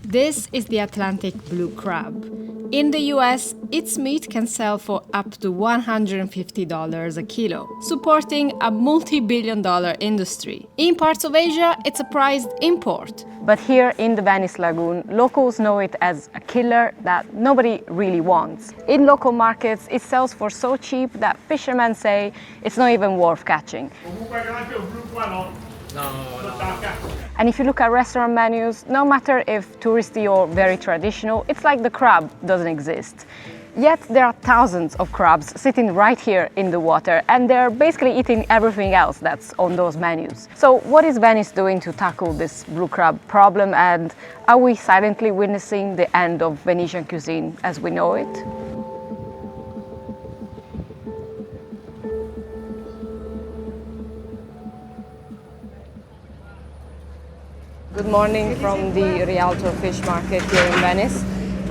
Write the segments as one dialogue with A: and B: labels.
A: This is the Atlantic blue crab. In the US, its meat can sell for up to $150 a kilo, supporting a multi-billion-dollar industry. In parts of Asia, it's a prized import.
B: But here in the Venice Lagoon, locals know it as a killer that nobody really wants. In local markets, it sells for so cheap that fishermen say it's not even worth catching. And if you look at restaurant menus, no matter if touristy or very traditional, it's like the crab doesn't exist. Yet there are thousands of crabs sitting right here in the water, and they're basically eating everything else that's on those menus. So what is Venice doing to tackle this blue crab problem, and are we silently witnessing the end of Venetian cuisine as we know it? Good morning from the Rialto fish market here in Venice.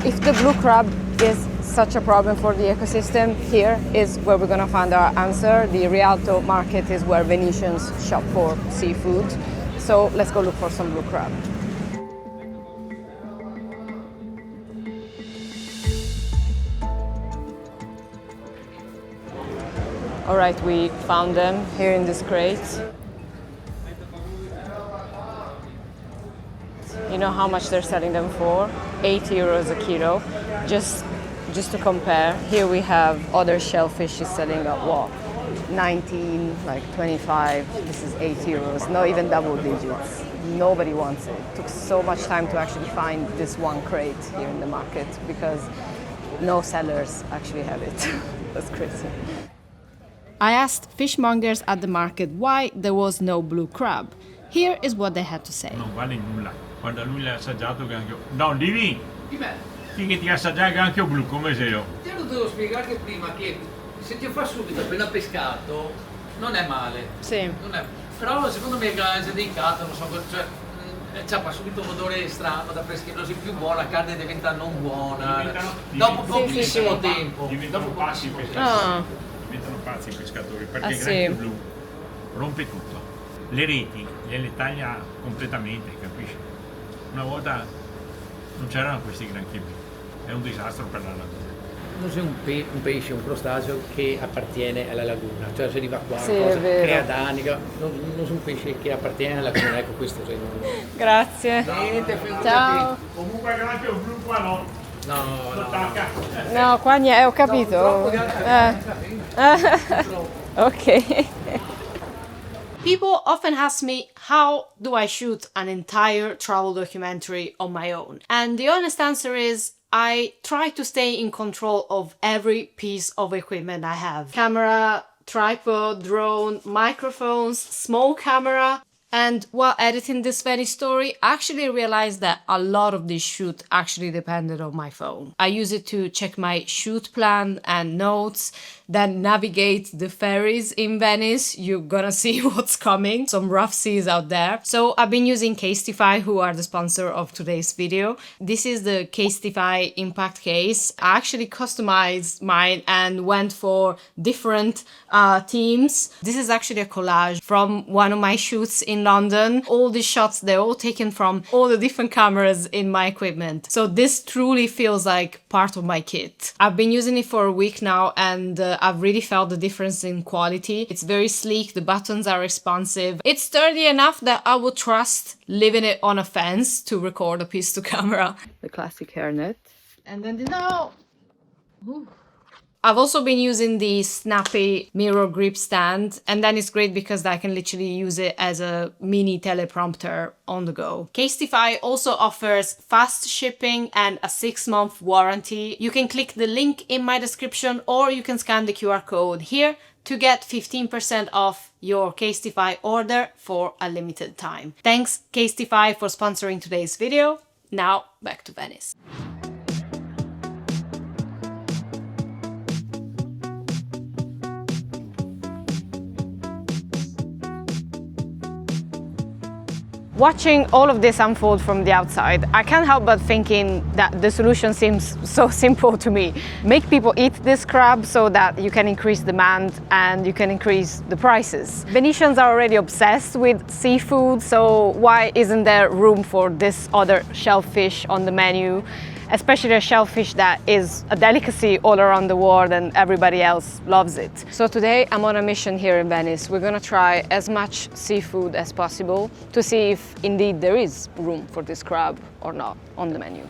B: If the blue crab is such a problem for the ecosystem, here is where we're gonna find our answer. The Rialto market is where Venetians shop for seafood. So let's go look for some blue crab. All right, we found them here in this crate. You know how much they're selling them for? 80 euros a kilo. Just to compare, here we have other shellfish is selling at what? 19, like 25. This is 80 euros, not even double digits. Nobody wants it. It took so much time to actually find this one crate here in the market because no sellers actually have it. That's crazy.
A: I asked fishmongers at the market why there was no blue crab. Here is what they had to say.
C: Non vale nulla. Quando lui l'ha assaggiato granchio. No, Divi! Chi che ti assaggia il granchio blu come se io?
D: Te lo devo spiegare prima che se ti fa subito appena pescato non è male.
A: Sì.
D: Non è, però secondo me è dedicato, non so, cioè fa subito un odore strano da pescherosi, più buona, la carne diventa non buona. Dopo pochissimo tempo.
C: Diventano pazzi i pescatori. Diventano pazzi i pescatori perché il granchio blu rompe tutto. Le reti gliele taglia completamente, capisci? Una volta non c'erano questi granchi blu, è un disastro per la laguna.
D: Non sei un pesce, un crostaceo che appartiene alla laguna, cioè se arriva qua,
B: sì,
D: cosa crea danni, non sono un pesce che appartiene alla laguna, ecco questo sei non...
B: Grazie.
D: Niente,
B: ciao.
C: Comunque il granchio blu qua no.
B: No, qua niente, ho capito. Ok.
A: People often ask me, how do I shoot an entire travel documentary on my own? And the honest answer is, I try to stay in control of every piece of equipment I have. Camera, tripod, drone, microphones, small camera. And while editing this Venice story, I actually realized that a lot of this shoot actually depended on my phone. I use it to check my shoot plan and notes, then navigate the ferries in Venice. You're gonna see what's coming. Some rough seas out there. So I've been using Casetify, who are the sponsor of today's video. This is the Casetify Impact case. I actually customized mine and went for different themes. This is actually a collage from one of my shoots in London. All these shots, they're all taken from all the different cameras in my equipment. So this truly feels like part of my kit. I've been using it for a week now, and I've really felt the difference in quality. It's very sleek, the buttons are responsive. It's sturdy enough that I would trust leaving it on a fence to record a piece to camera.
B: The classic hairnet.
A: And then I've also been using the snappy mirror grip stand, and then it's great because I can literally use it as a mini teleprompter on the go. Casetify also offers fast shipping and a 6-month warranty. You can click the link in my description, or you can scan the QR code here to get 15% off your Casetify order for a limited time. Thanks Casetify for sponsoring today's video. Now back to Venice.
B: Watching all of this unfold from the outside, I can't help but thinking that the solution seems so simple to me. Make people eat this crab so that you can increase demand and you can increase the prices. Venetians are already obsessed with seafood, so why isn't there room for this other shellfish on the menu? Especially a shellfish that is a delicacy all around the world and everybody else loves it. So today I'm on a mission here in Venice. We're gonna try as much seafood as possible to see if indeed there is room for this crab or not on the menu.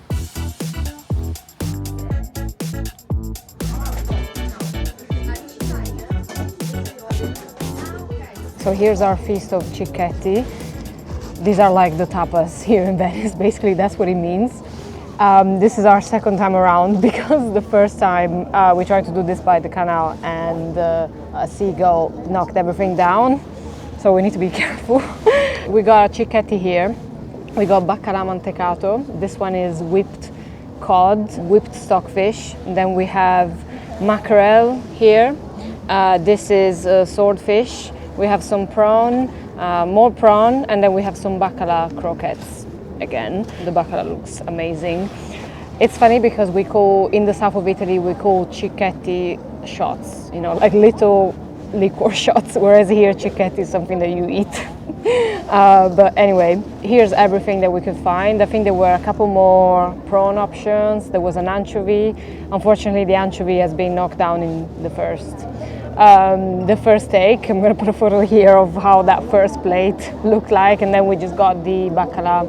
B: So here's our feast of cicchetti. These are like the tapas here in Venice, basically that's what it means. This is our second time around because the first time we tried to do this by the canal and a seagull knocked everything down, so we need to be careful. We got cicchetti here, we got baccalà mantecato, this one is whipped cod, whipped stockfish, and then we have mackerel here, this is swordfish, we have some prawn, more prawn, and then we have some baccalà croquettes. Again, the baccalà looks amazing. It's funny because we call, in the south of Italy, we call cicchetti shots, you know, like little liquor shots, whereas here cicchetti is something that you eat. But anyway, here's everything that we could find. I think there were a couple more prawn options. There was an anchovy. Unfortunately, the anchovy has been knocked down in the first take. I'm going to put a photo here of how that first plate looked like, and then we just got the baccalà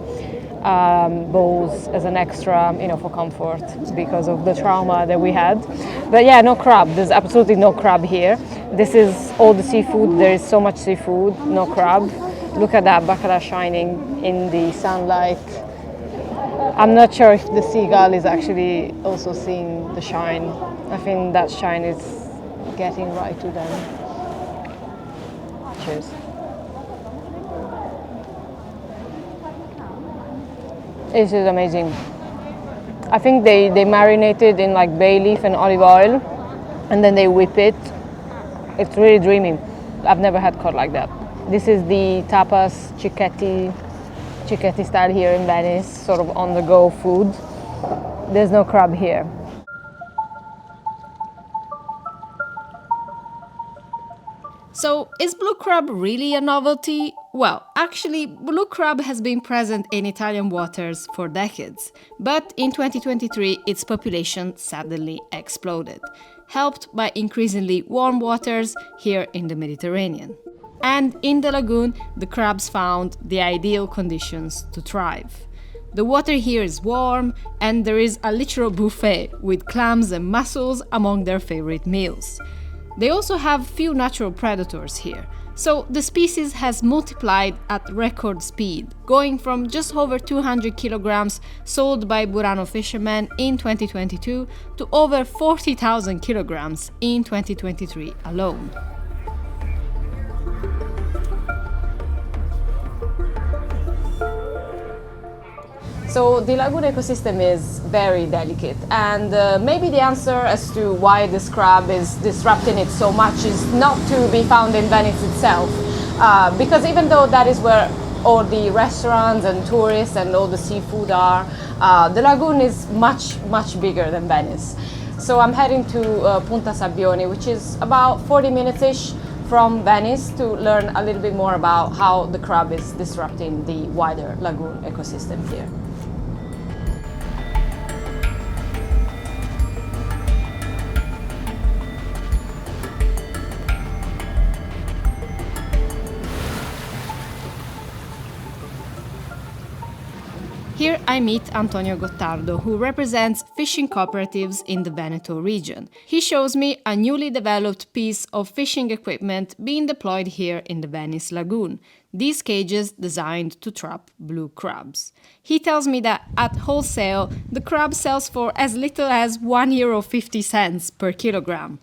B: bowls as an extra, you know, for comfort because of the trauma that we had. But yeah, no crab. There's absolutely no crab here. This is all the seafood. There is so much seafood, no crab. Look at that baccalà shining in the sunlight. I'm not sure if the seagull is actually also seeing the shine. I think that shine is getting right to them. Cheers. This is amazing. I think they marinate it in like bay leaf and olive oil and then they whip it. It's really dreamy. I've never had cod like that. This is the tapas cicchetti style here in Venice, sort of on the go food. There's no crab here.
A: So, is blue crab really a novelty? Well, actually, blue crab has been present in Italian waters for decades, but in 2023 its population suddenly exploded, helped by increasingly warm waters here in the Mediterranean. And in the lagoon, the crabs found the ideal conditions to thrive. The water here is warm, and there is a literal buffet with clams and mussels among their favorite meals. They also have few natural predators here, so the species has multiplied at record speed, going from just over 200 kilograms sold by Burano fishermen in 2022 to over 40,000 kilograms in 2023 alone.
B: So the lagoon ecosystem is very delicate, and maybe the answer as to why this crab is disrupting it so much is not to be found in Venice itself, because even though that is where all the restaurants and tourists and all the seafood are, the lagoon is much bigger than Venice. So I'm heading to Punta Sabbioni, which is about 40 minutes-ish from Venice, to learn a little bit more about how the crab is disrupting the wider lagoon ecosystem here.
A: Here I meet Antonio Gottardo, who represents fishing cooperatives in the Veneto region. He shows me a newly developed piece of fishing equipment being deployed here in the Venice lagoon. These cages designed to trap blue crabs. He tells me that at wholesale, the crab sells for as little as €1.50 per kilogram.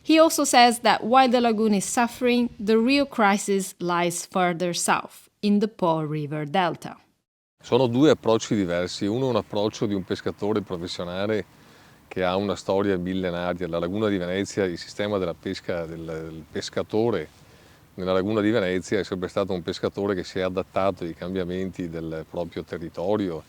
A: He also says that while the lagoon is suffering, the real crisis lies further south, in the Po River Delta.
E: Sono due approcci diversi. Uno è un approccio di un pescatore professionale che ha una storia millenaria. La laguna di Venezia, il sistema della pesca del pescatore nella laguna di Venezia è sempre stato un pescatore che si è adattato ai cambiamenti del proprio territorio.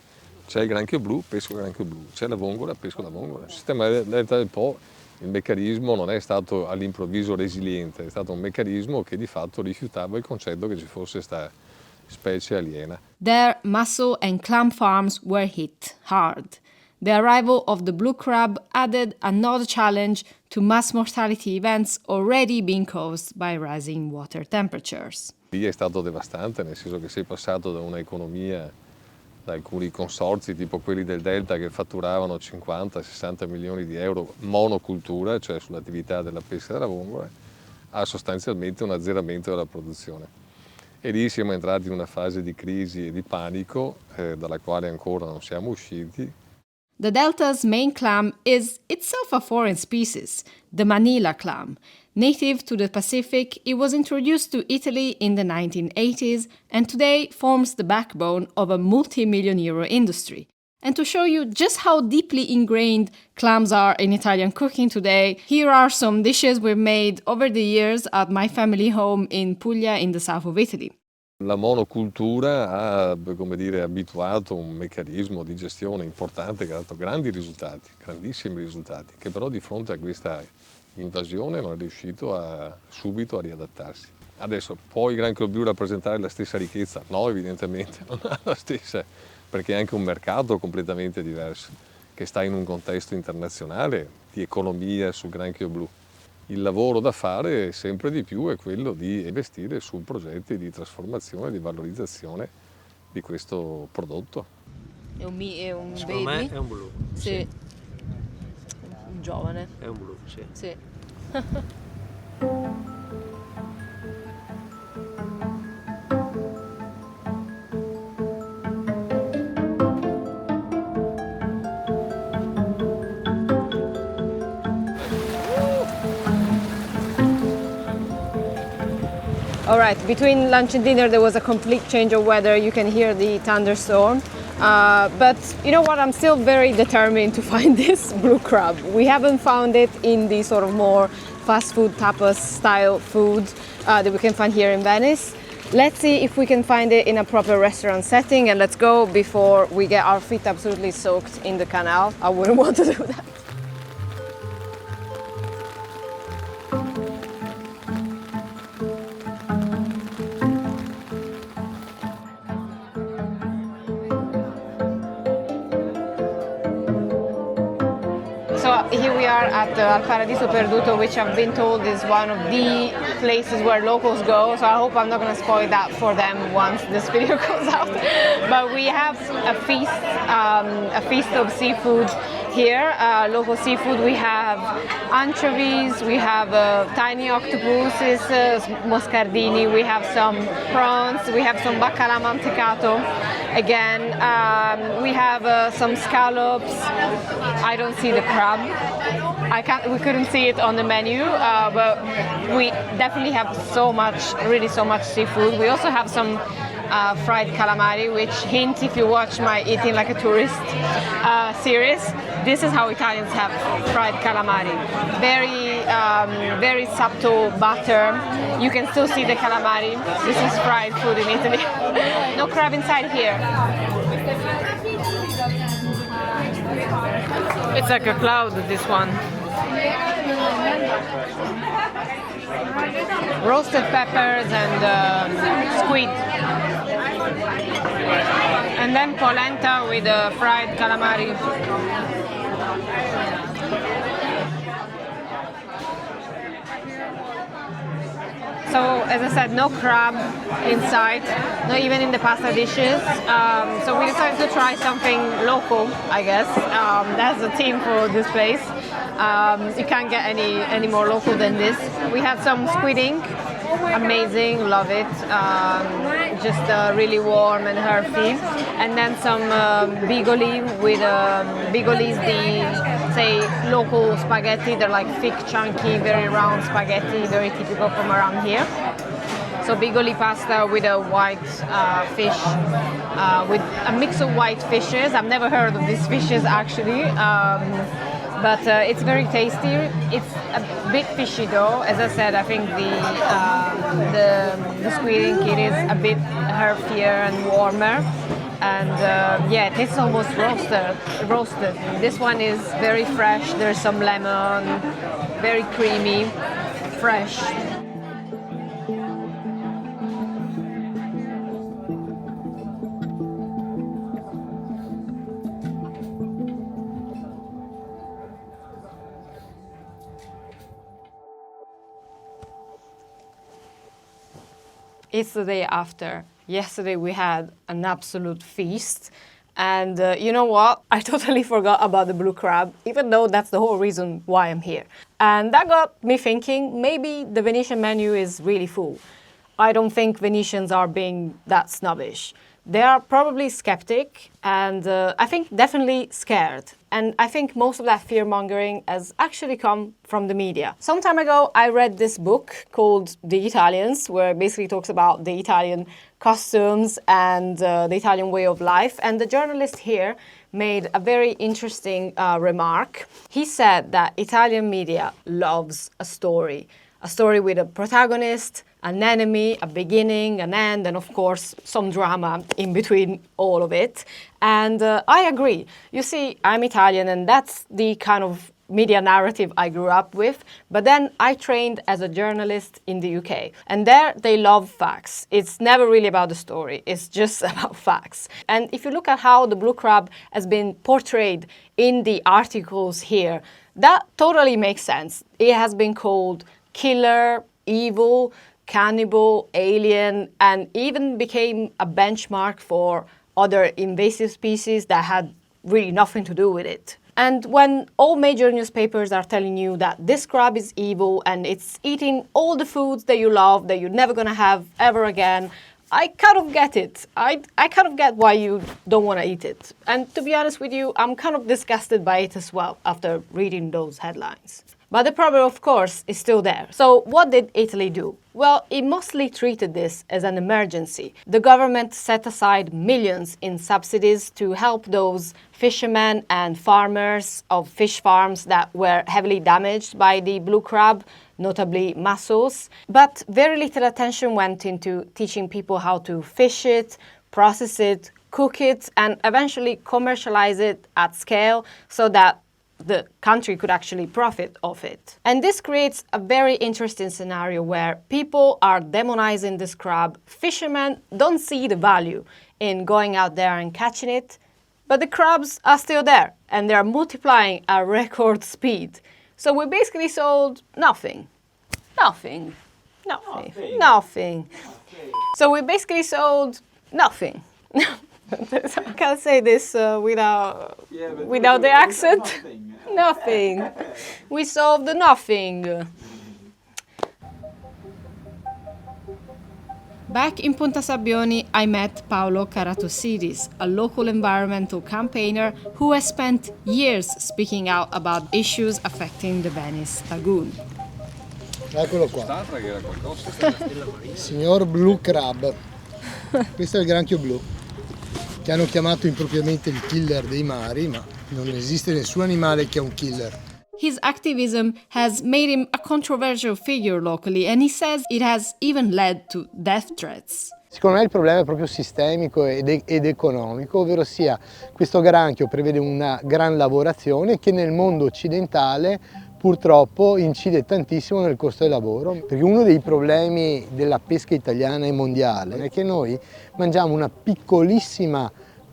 E: C'è il granchio blu, pesco il granchio blu, c'è la vongola, pesco la vongola. Il sistema delta del Po, il meccanismo non è stato all'improvviso resiliente, è stato un meccanismo che di fatto rifiutava il concetto che ci fosse questa specie aliena.
A: There, mussel and clam farms were hit hard. The arrival of the blue crab added another challenge to mass mortality events already being caused by rising water temperatures.
E: Lì è stato devastante, nel senso che sei passato da un'economia, da alcuni consorzi tipo quelli del Delta che fatturavano 50-60 milioni di euro monocultura, cioè sull'attività della pesca della vongola, a sostanzialmente un azzeramento della produzione. E lì siamo entrati in una fase di crisi e di panico dalla quale ancora non siamo usciti.
A: The Delta's main clam is itself a foreign species, the Manila clam. Native to the Pacific, it was introduced to Italy in the 1980s and today forms the backbone of a multi-million euro industry. And to show you just how deeply ingrained clams are in Italian cooking today, here are some dishes we've made over the years at my family home in Puglia in the south of Italy.
E: La monocultura ha, come dire, abituato un meccanismo di gestione importante che ha dato grandi risultati, grandissimi risultati, che però di fronte a questa invasione non è riuscito subito a riadattarsi. Adesso può il granchio blu rappresentare la stessa ricchezza? No, evidentemente non ha la stessa, perché è anche un mercato completamente diverso, che sta in un contesto internazionale di economia sul granchio blu. Il lavoro da fare sempre di più è quello di investire su progetti di trasformazione e di valorizzazione di questo prodotto.
A: È un
D: Secondo me è un blu.
A: Sì. Un giovane.
D: È un blu, sì.
A: Sì.
B: All right, between lunch and dinner there was a complete change of weather. You can hear the thunderstorm. But you know what, I'm still very determined to find this blue crab. We haven't found it in the sort of more fast food tapas style food that we can find here in Venice. Let's see if we can find it in a proper restaurant setting, and let's go before we get our feet absolutely soaked in the canal. I wouldn't want to do that. So here we are at Al Paradiso Perduto, which I've been told is one of the places where locals go. So I hope I'm not going to spoil that for them once this video goes out. But we have a feast of seafood here, local seafood. We have anchovies, we have tiny octopuses, moscardini, we have some prawns, we have some baccalà mantecato. Again, we have some scallops. I don't see the crab. We couldn't see it on the menu, but we definitely have really so much seafood. We also have some fried calamari, which hint if you watch my Eating Like a Tourist series. This is how Italians have fried calamari. Very subtle butter. You can still see the calamari. This is fried food in Italy. No crab inside here. It's like a cloud, this one. Roasted peppers and squid. And then polenta with fried calamari. So, as I said, no crab inside, not even in the pasta dishes. So we decided to try something local, I guess. That's the theme for this place. You can't get any more local than this. We had some squid ink, amazing, love it. Just really warm and hearty. And then some bigoli with bigoli is the local spaghetti. They're like thick, chunky, very round spaghetti, very typical from around here. So bigoli pasta with a white fish, with a mix of white fishes. I've never heard of these fishes actually. but it's very tasty. It's a bit fishy though. As I said, I think the squid ink it is a bit heartier and warmer. And yeah, it tastes almost roasted. This one is very fresh. There's some lemon, very creamy, fresh. It's the day after. Yesterday we had an absolute feast. And you know what? I totally forgot about the blue crab, even though that's the whole reason why I'm here. And that got me thinking, maybe the Venetian menu is really full. I don't think Venetians are being that snobbish. They are probably skeptic and I think definitely scared. And I think most of that fear-mongering has actually come from the media. Some time ago, I read this book called The Italians, where it basically talks about the Italian costumes and the Italian way of life. And the journalist here made a very interesting remark. He said that Italian media loves a story with a protagonist, an enemy, a beginning, an end, and of course some drama in between all of it. And I agree. You see, I'm Italian and that's the kind of media narrative I grew up with, but then I trained as a journalist in the UK. And there they love facts. It's never really about the story, it's just about facts. And if you look at how the blue crab has been portrayed in the articles here, that totally makes sense. It has been called killer, evil, cannibal, alien, and even became a benchmark for other invasive species that had really nothing to do with it. And when all major newspapers are telling you that this crab is evil and it's eating all the foods that you love, that you're never gonna have ever again, I kind of get it. I kind of get why you don't want to eat it. And to be honest with you, I'm kind of disgusted by it as well after reading those headlines. But the problem, of course, is still there. So what did Italy do? Well, it mostly treated this as an emergency. The government set aside millions in subsidies to help those fishermen and farmers of fish farms that were heavily damaged by the blue crab, notably mussels. But very little attention went into teaching people how to fish it, process it, cook it, and eventually commercialize it at scale so that the country could actually profit off it. And this creates a very interesting scenario where people are demonizing this crab. Fishermen don't see the value in going out there and catching it, but the crabs are still there and they're multiplying at record speed. So we basically sold nothing. So we basically sold nothing. I can't say this without the accent. Nothing. We solved the nothing.
A: Back in Punta Sabbioni, I met Paolo Caratosidis, a local environmental campaigner who has spent years speaking out about issues affecting the Venice Lagoon.
F: Eccolo qua. Signor Blue Crab. Questo è il granchio blu, che hanno chiamato impropriamente il killer dei mari, ma non esiste nessun animale che è un killer.
A: His activism has made him a controversial figure locally, and he says it has even led to death threats.
F: Secondo me il problema è proprio sistemico ed economico, ovvero sia questo granchio prevede una gran lavorazione che nel mondo occidentale purtroppo incide tantissimo nel costo del lavoro, perché uno dei problemi della pesca italiana e mondiale è che noi mangiamo una piccolissima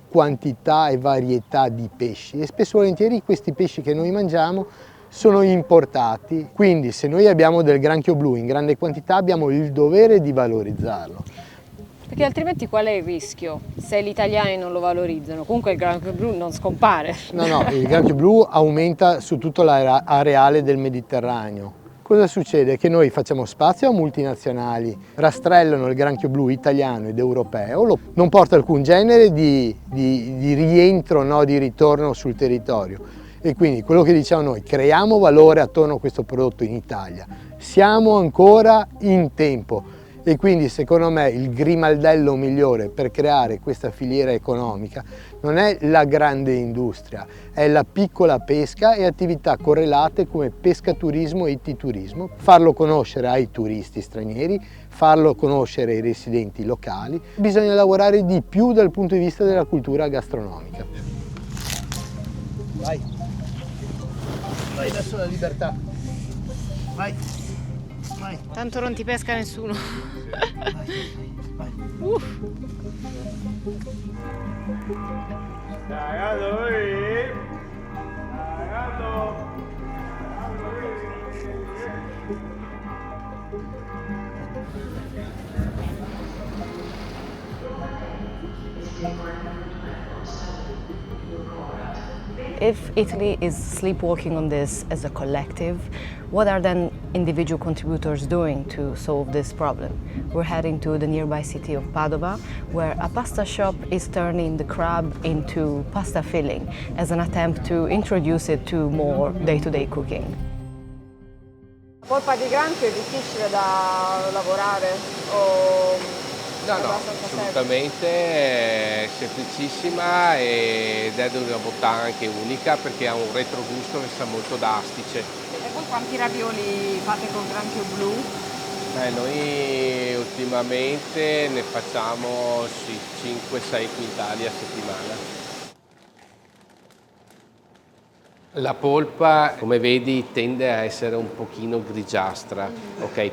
F: quantità e varietà di pesci e spesso e volentieri questi pesci che noi mangiamo sono importati, quindi se noi abbiamo del granchio blu in grande quantità abbiamo il dovere di valorizzarlo.
B: Perché altrimenti qual è il rischio se gli italiani non lo valorizzano? Comunque il granchio blu non scompare.
F: No, il granchio blu aumenta su tutto l'areale del Mediterraneo. Cosa succede? Che noi facciamo spazio a multinazionali, rastrellano il granchio blu italiano ed europeo, non porta alcun genere di rientro, no, di ritorno sul territorio. E quindi quello che diciamo noi, creiamo valore attorno a questo prodotto in Italia. Siamo ancora in tempo. E quindi secondo me il grimaldello migliore per creare questa filiera economica non è la grande industria, è la piccola pesca e attività correlate come pescaturismo e ittiturismo, farlo conoscere ai turisti stranieri, farlo conoscere ai residenti locali. Bisogna lavorare di più dal punto di vista della cultura gastronomica. Vai, vai verso la libertà, vai. Vai.
A: Tanto non ti pesca nessuno.
F: Vai.
B: If Italy is sleepwalking on this as a collective, what are then individual contributors doing to solve this problem? We're heading to the nearby city of Padova, where a pasta shop is turning the crab into pasta filling as an attempt to introduce it to more day-to-day cooking.
G: La polpa di granchio è difficile da lavorare o
H: No, assolutamente, è semplicissima ed è di una bontà anche unica perché ha un retrogusto che sa molto da astice.
G: E voi quanti ravioli fate col granchio blu?
H: Noi ultimamente ne facciamo 5-6 quintali a settimana. La polpa, come vedi, tende a essere un pochino grigiastra, ok?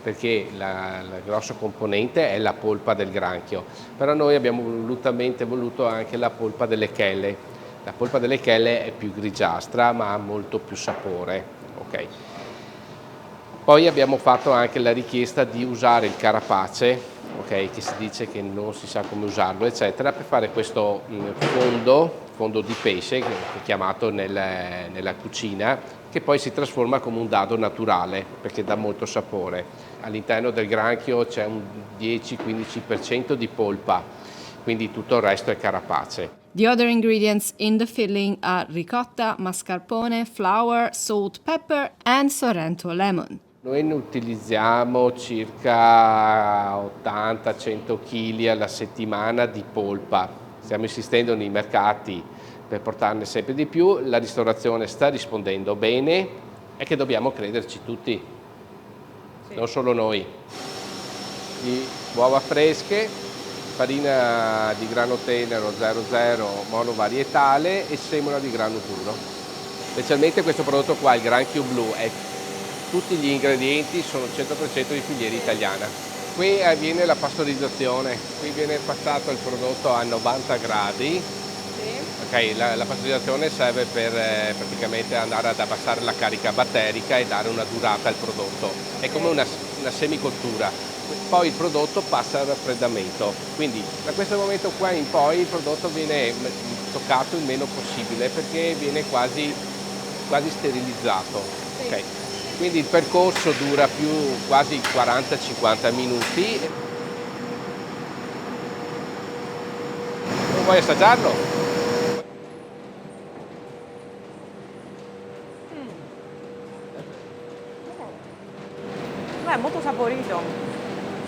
H: Perché la grossa componente è la polpa del granchio, però noi abbiamo volutamente voluto anche la polpa delle chele. La polpa delle chele è più grigiastra ma ha molto più sapore, ok? Poi abbiamo fatto anche la richiesta di usare il carapace, ok? Che si dice che non si sa come usarlo, eccetera, per fare questo fondo di pesce che è chiamato nella cucina, che poi si trasforma come un dado naturale perché dà molto sapore. All'interno del granchio c'è un 10-15% di polpa, quindi tutto il resto è carapace.
A: The other ingredients in the filling are ricotta, mascarpone, flour, salt, pepper and Sorrento lemon.
H: Noi ne utilizziamo circa 80-100 kg alla settimana di polpa. Stiamo insistendo nei mercati per portarne sempre di più, la ristorazione sta rispondendo bene e che dobbiamo crederci tutti, non solo noi. Di uova fresche, farina di grano tenero 00 monovarietale e semola di grano duro. Specialmente questo prodotto qua, il granchio blu, tutti gli ingredienti sono 100% di filiera italiana. Qui avviene la pastorizzazione, qui viene passato il prodotto a 90 gradi. Okay, la pastorizzazione serve per praticamente andare ad abbassare la carica batterica e dare una durata al prodotto. È come una semicottura. Poi il prodotto passa al raffreddamento. Quindi da questo momento qua in poi il prodotto viene toccato il meno possibile perché viene quasi sterilizzato. Okay. Quindi il percorso dura più quasi 40-50 minuti. Non vuoi assaggiarlo?
G: È molto saporito,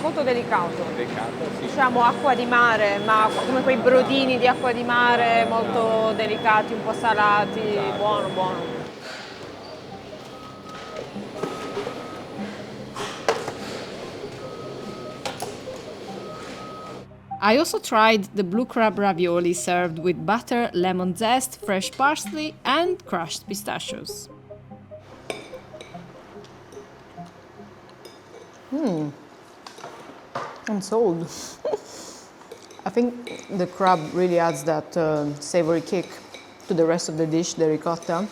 G: molto delicato.
H: Delicato, sì.
G: Diciamo acqua di mare, ma come quei brodini di acqua di mare molto delicati, un po' salati, buono, buono.
A: I also tried the blue crab ravioli served with butter, lemon zest, fresh parsley and crushed pistachios.
B: I'm sold. I think the crab really adds that savory kick to the rest of the dish, the ricotta.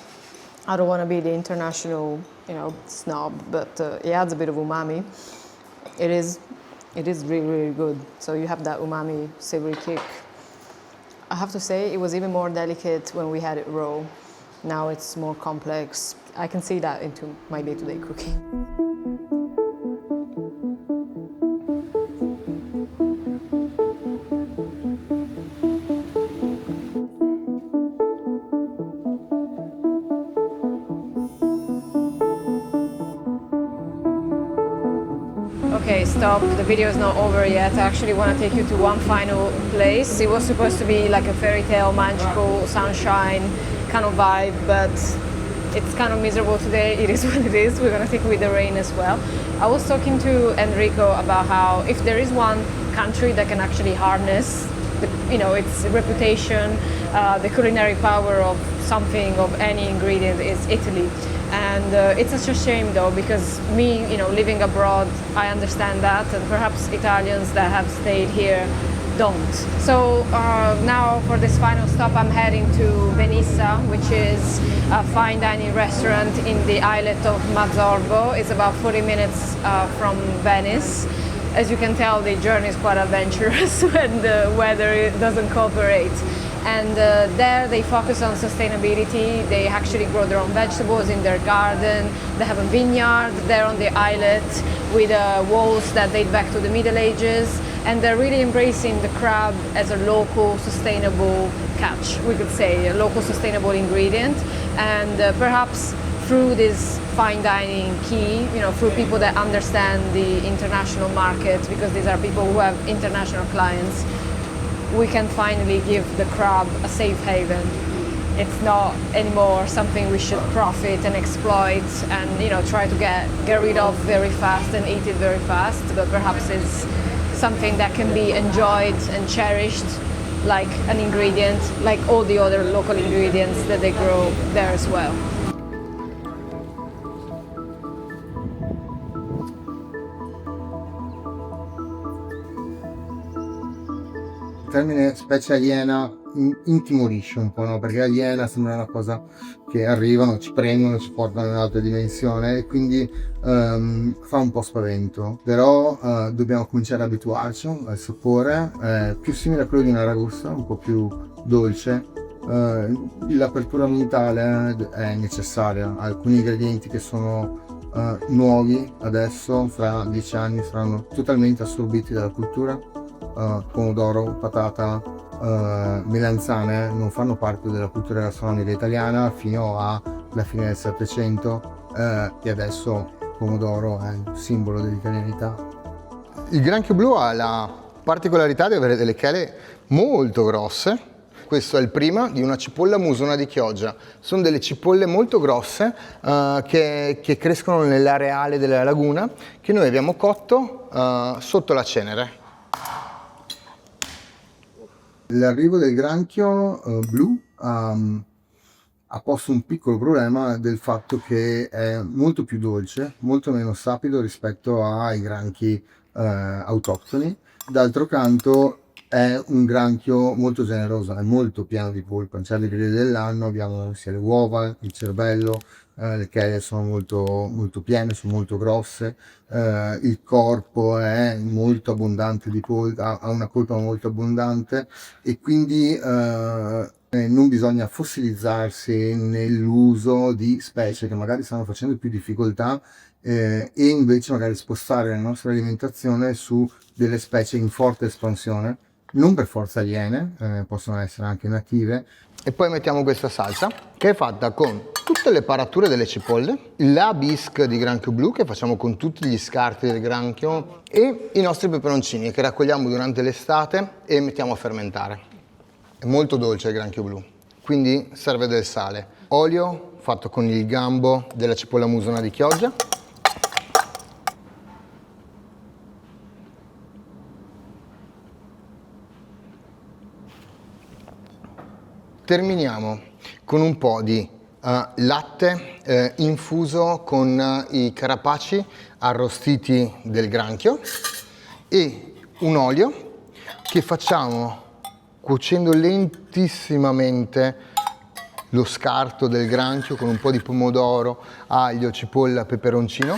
B: I don't want to be the international, snob, but it adds a bit of umami. It is really, really good. So you have that umami savory kick. I have to say it was even more delicate when we had it raw. Now it's more complex. I can see that into my day-to-day cooking.
G: stop. The video is not over yet. I actually want to take you to one final place. It was supposed to be like a fairy tale, magical, sunshine kind of vibe, but it's kind of miserable today. It is what it is. We're going to take it with the rain as well. I was talking to Enrico about how if there is one country that can actually harness its reputation, the culinary power of something, of any ingredient, is Italy. And it's such a shame though, because me, living abroad, I understand that, and perhaps Italians that have stayed here don't. So now for this final stop, I'm heading to Venissa, which is a fine dining restaurant in the islet of Mazzorbo. It's about 40 minutes from Venice. As you can tell, the journey is quite adventurous when the weather doesn't cooperate. And there they focus on sustainability. They actually grow their own vegetables in their garden. They have a vineyard there on the islet with walls that date back to the Middle Ages. And they're really embracing the crab as a local sustainable catch, we could say, a local sustainable ingredient. And perhaps through this fine dining key, through people that understand the international market, because these are people who have international clients, we can finally give the crab a safe haven. It's not anymore something we should profit and exploit and try to get rid of very fast and eat it very fast, but perhaps it's something that can be enjoyed and cherished like an ingredient, like all the other local ingredients that they grow there as well.
F: Il termine specie aliena intimorisce un po', no? Perché aliena sembra una cosa che arrivano, ci prendono, ci portano in un'altra dimensione e quindi fa un po' spavento. Però dobbiamo cominciare ad abituarci al sapore, più simile a quello di una ragusa, un po' più dolce. L'apertura mentale è necessaria. Alcuni ingredienti che sono nuovi adesso, fra 10 anni, saranno totalmente assorbiti dalla cultura. Pomodoro, patata, melanzane non fanno parte della cultura gastronomica italiana fino alla fine del Settecento e adesso pomodoro è il simbolo dell'italianità. Il granchio blu ha la particolarità di avere delle chele molto grosse. Questo è il prima di una cipolla musona di Chioggia. Sono delle cipolle molto grosse che crescono nell'areale della laguna, che noi abbiamo cotto sotto la cenere. L'arrivo del granchio blu ha posto un piccolo problema del fatto che è molto più dolce, molto meno sapido rispetto ai granchi autoctoni. D'altro canto è un granchio molto generoso, è molto pieno di polpa. In certi periodi dell'anno abbiamo sia le uova, il cervello, le chele sono molto piene, sono molto grosse, il corpo è molto abbondante di polpa, ha una polpa molto abbondante e quindi non bisogna fossilizzarsi nell'uso di specie che magari stanno facendo più difficoltà e invece magari spostare la nostra alimentazione su delle specie in forte espansione, non per forza aliene, possono essere anche native. E poi mettiamo questa salsa che è fatta con tutte le parature delle cipolle, la bisque di granchio blu che facciamo con tutti gli scarti del granchio e i nostri peperoncini che raccogliamo durante l'estate e mettiamo a fermentare. È molto dolce il granchio blu, quindi serve del sale. Olio fatto con il gambo della cipolla musona di Chioggia. Terminiamo con un po' di latte infuso con i carapaci arrostiti del granchio e un olio che facciamo cuocendo lentissimamente lo scarto del granchio con un po' di pomodoro, aglio, cipolla, peperoncino.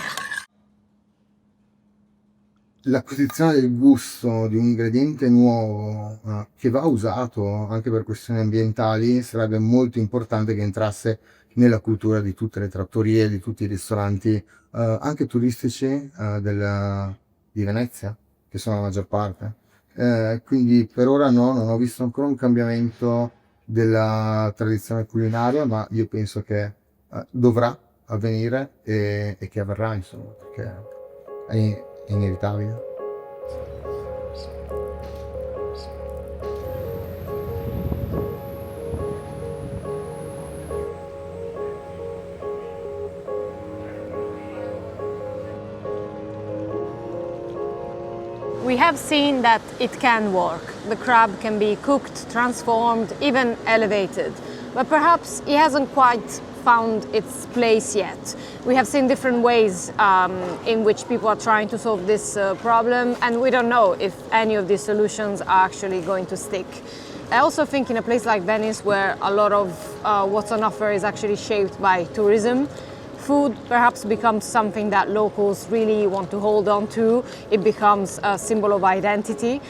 F: L'acquisizione del gusto di un ingrediente nuovo che va usato anche per questioni ambientali sarebbe molto importante che entrasse nella cultura di tutte le trattorie, di tutti i ristoranti anche turistici di Venezia, che sono la maggior parte. Quindi per ora no, non ho visto ancora un cambiamento della tradizione culinaria, ma io penso che dovrà avvenire e che avverrà, insomma, perché è inevitabile.
B: have seen that it can work. The crab can be cooked, transformed, even elevated. But perhaps it hasn't quite found its place yet. We have seen different ways in which people are trying to solve this problem, and we don't know if any of these solutions are actually going to stick. I also think in a place like Venice, where a lot of what's on offer is actually shaped by tourism, food perhaps becomes something that locals really want to hold on to. It becomes a symbol of identity.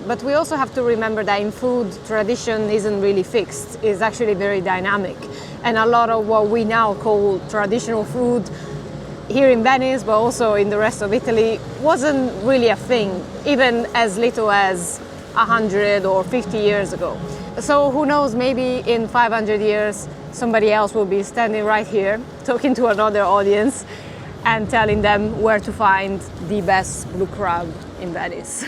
B: But we also have to remember that in food, tradition isn't really fixed. It's actually very dynamic. And a lot of what we now call traditional food here in Venice, but also in the rest of Italy, wasn't really a thing, even as little as 100 or 50 years ago. So who knows, maybe in 500 years, somebody else will be standing right here, talking to another audience and telling them where to find the best blue crab in Venice.